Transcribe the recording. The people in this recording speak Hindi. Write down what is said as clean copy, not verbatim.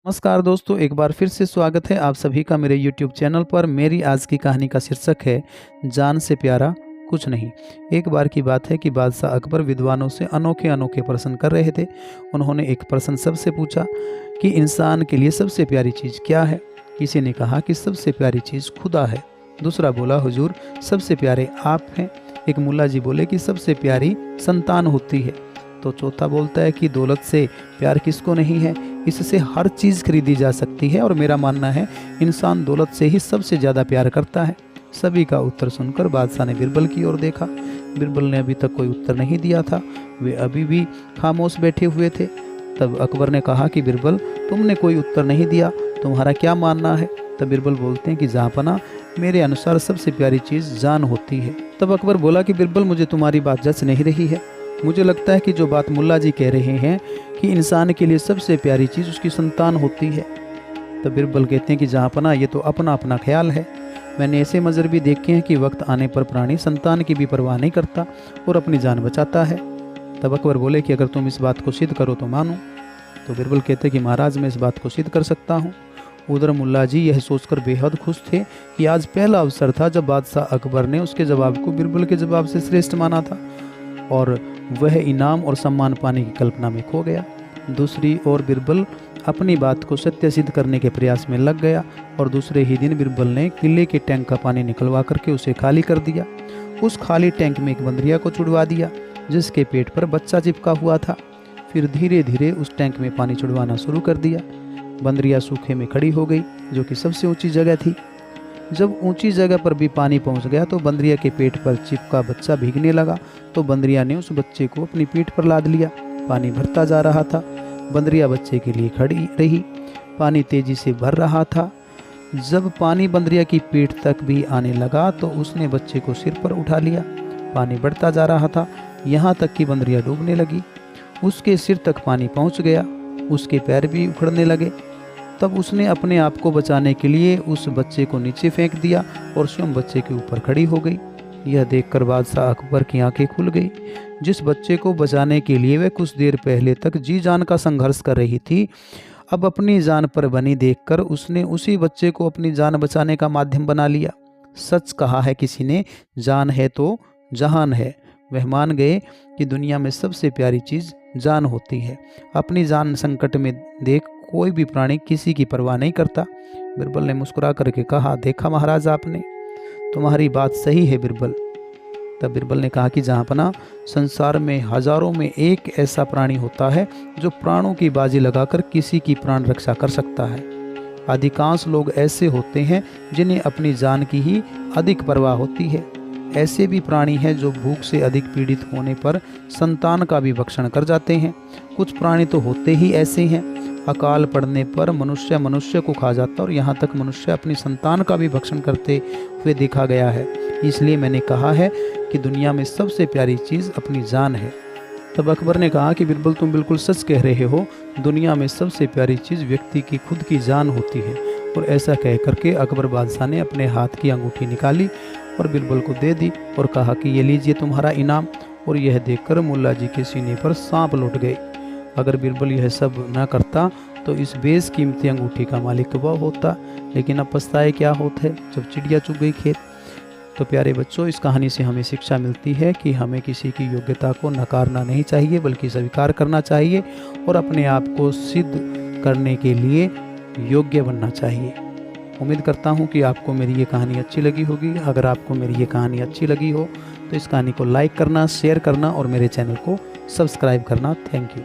नमस्कार दोस्तों, एक बार फिर से स्वागत है आप सभी का मेरे YouTube चैनल पर। मेरी आज की कहानी का शीर्षक है जान से प्यारा कुछ नहीं। एक बार की बात है कि बादशाह अकबर विद्वानों से अनोखे अनोखे प्रश्न कर रहे थे। उन्होंने एक प्रश्न सबसे पूछा कि इंसान के लिए सबसे प्यारी चीज़ क्या है। किसी ने कहा कि सबसे प्यारी चीज़ खुदा है। दूसरा बोला, हुजूर सबसे प्यारे आप हैं। एक मुल्ला जी बोले कि सबसे प्यारी संतान होती है। तो चौथा बोलता है कि दौलत से प्यार किसको नहीं है, इससे हर चीज़ खरीदी जा सकती है और मेरा मानना है इंसान दौलत से ही सबसे ज़्यादा प्यार करता है। सभी का उत्तर सुनकर बादशाह ने बिरबल की ओर देखा। बिरबल ने अभी तक कोई उत्तर नहीं दिया था, वे अभी भी खामोश बैठे हुए थे। तब अकबर ने कहा कि बिरबल, तुमने कोई उत्तर नहीं दिया, तुम्हारा क्या मानना है। तब बिरबल बोलते हैं कि जहाँपना, मेरे अनुसार सबसे प्यारी चीज़ जान होती है। तब अकबर बोला कि बिरबल, मुझे तुम्हारी बात जच नहीं रही है। मुझे लगता है कि जो बात मुल्ला जी कह रहे हैं कि इंसान के लिए सबसे प्यारी चीज़ उसकी संतान होती है। तब बिरबल कहते हैं कि जहाँपना, ये तो अपना अपना ख्याल है। मैंने ऐसे मंजर भी देखे हैं कि वक्त आने पर प्राणी संतान की भी परवाह नहीं करता और अपनी जान बचाता है। तब अकबर बोले कि अगर तुम इस बात को सिद्ध करो तो मानो। तो बिरबल कहते कि महाराज, मैं इस बात को सिद्ध कर सकता हूँ। उधर मुल्ला जी यह सोचकर बेहद खुश थे कि आज पहला अवसर था जब बादशाह अकबर ने उसके जवाब को बिरबल के जवाब से श्रेष्ठ माना था और वह इनाम और सम्मान पाने की कल्पना में खो गया। दूसरी ओर बिरबल अपनी बात को सत्य सिद्ध करने के प्रयास में लग गया और दूसरे ही दिन बिरबल ने किले के टैंक का पानी निकलवा करके उसे खाली कर दिया। उस खाली टैंक में एक बंदरिया को छुड़वा दिया जिसके पेट पर बच्चा चिपका हुआ था। फिर धीरे धीरे उस टैंक में पानी छुड़वाना शुरू कर दिया। बंदरिया सूखे में खड़ी हो गई, जो कि सबसे ऊंची जगह थी। जब ऊंची जगह पर भी पानी पहुंच गया तो बंदरिया के पेट पर चिपका बच्चा भीगने लगा। तो बंदरिया ने उस बच्चे को अपनी पीठ पर लाद लिया। पानी भरता जा रहा था। बंदरिया बच्चे के लिए खड़ी रही। पानी तेजी से भर रहा था। जब पानी बंदरिया की पीठ तक भी आने लगा तो उसने बच्चे को सिर पर उठा लिया। पानी बढ़ता जा रहा था, यहाँ तक कि बंदरिया डूबने लगी। उसके सिर तक पानी पहुँच गया। उसके पैर भी उखड़ने लगे। तब उसने अपने आप को बचाने के लिए उस बच्चे को नीचे फेंक दिया और स्वयं बच्चे के ऊपर खड़ी हो गई। यह देखकर बादशाह अकबर की आंखें खुल गई। जिस बच्चे को बचाने के लिए वह कुछ देर पहले तक जी जान का संघर्ष कर रही थी, अब अपनी जान पर बनी देखकर उसने उसी बच्चे को अपनी जान बचाने का माध्यम बना लिया। सच कहा है किसी ने, जान है तो जहान है। वह मान गए कि दुनिया में सबसे प्यारी चीज़ जान होती है। अपनी जान संकट में देख कोई भी प्राणी किसी की परवाह नहीं करता। बिरबल ने मुस्कुरा करके कहा, देखा महाराज, आपने, तुम्हारी बात सही है बिरबल। तब बिरबल ने कहा कि जहाँपना, संसार में हजारों में एक ऐसा प्राणी होता है जो प्राणों की बाजी लगाकर किसी की प्राण रक्षा कर सकता है। अधिकांश लोग ऐसे होते हैं जिन्हें अपनी जान की ही अधिक परवाह होती है। ऐसे भी प्राणी हैं जो भूख से अधिक पीड़ित होने पर संतान का भी भक्षण कर जाते हैं। कुछ प्राणी तो होते ही ऐसे हैं, अकाल पड़ने पर मनुष्य मनुष्य को खा जाता और यहाँ तक मनुष्य अपनी संतान का भी भक्षण करते हुए देखा गया है। इसलिए मैंने कहा है कि दुनिया में सबसे प्यारी चीज़ अपनी जान है। तब अकबर ने कहा कि बिरबल, तुम बिल्कुल सच कह रहे हो। दुनिया में सबसे प्यारी चीज़ व्यक्ति की खुद की जान होती है। और ऐसा कह करके अकबर बादशाह ने अपने हाथ की अंगूठी निकाली और बिरबल को दे दी और कहा कि ये लीजिए तुम्हारा इनाम। और यह देखकर मुल्ला जी के सीने पर सांप लौट गए। अगर बिरबल यह सब न करता तो इस बेशकीमती अंगूठी का मालिक वह होता, लेकिन अब पछताए क्या होता है जब चिड़िया चुग गई खेत। तो प्यारे बच्चों, इस कहानी से हमें शिक्षा मिलती है कि हमें किसी की योग्यता को नकारना नहीं चाहिए, बल्कि स्वीकार करना चाहिए और अपने आप को सिद्ध करने के लिए योग्य बनना चाहिए। उम्मीद करता हूँ कि आपको मेरी ये कहानी अच्छी लगी होगी। अगर आपको मेरी ये कहानी अच्छी लगी हो तो इस कहानी को लाइक करना, शेयर करना और मेरे चैनल को सब्सक्राइब करना। Thank you.